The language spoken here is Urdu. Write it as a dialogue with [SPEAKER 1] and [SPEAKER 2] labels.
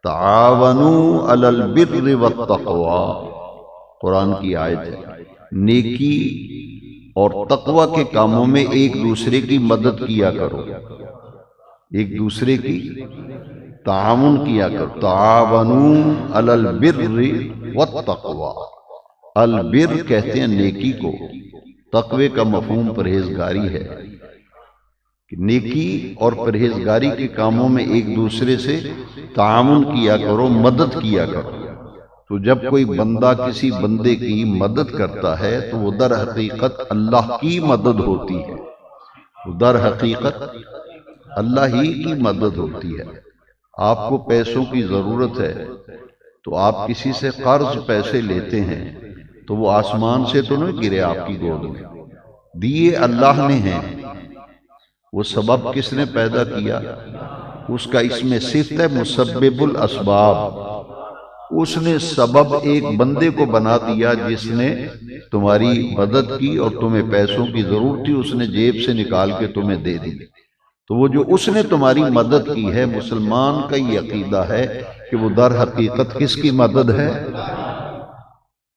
[SPEAKER 1] تعاونوا علی البر والتقوی، قرآن کی آیت ہے، نیکی اور تقوی کے کاموں میں ایک دوسرے کی مدد کیا کرو، ایک دوسرے کی تعاون کیا کرو۔ تعاونوا علی البر والتقوی، البر کہتے ہیں نیکی کو، تقوی کا مفہوم پرہیزگاری ہے کہ نیکی اور پرہیزگاری کے کاموں میں ایک دوسرے سے تعاون کیا کرو، مدد کیا کرو۔ تو جب کوئی بندہ کسی بندے کی مدد کرتا ہے تو وہ در حقیقت اللہ کی مدد ہوتی ہے، وہ در حقیقت اللہ ہی کی مدد ہوتی ہے۔ آپ کو پیسوں کی ضرورت ہے تو آپ کسی سے قرض پیسے لیتے ہیں تو وہ آسمان سے تو نہیں گرے آپ کی گود میں، دیے اللہ نے ہیں۔ وہ سبب کس نے پیدا کیا؟ اس کا اس میں صفت ہے مسبب الاسباب، اس نے سبب ایک بندے کو بنا دیا جس نے تمہاری مدد کی اور تمہیں پیسوں کی ضرورت تھی، اس نے جیب سے نکال کے تمہیں دے دی۔ تو وہ جو اس نے تمہاری مدد کی ہے، مسلمان کا یہ عقیدہ ہے کہ وہ در حقیقت کس کی مدد ہے؟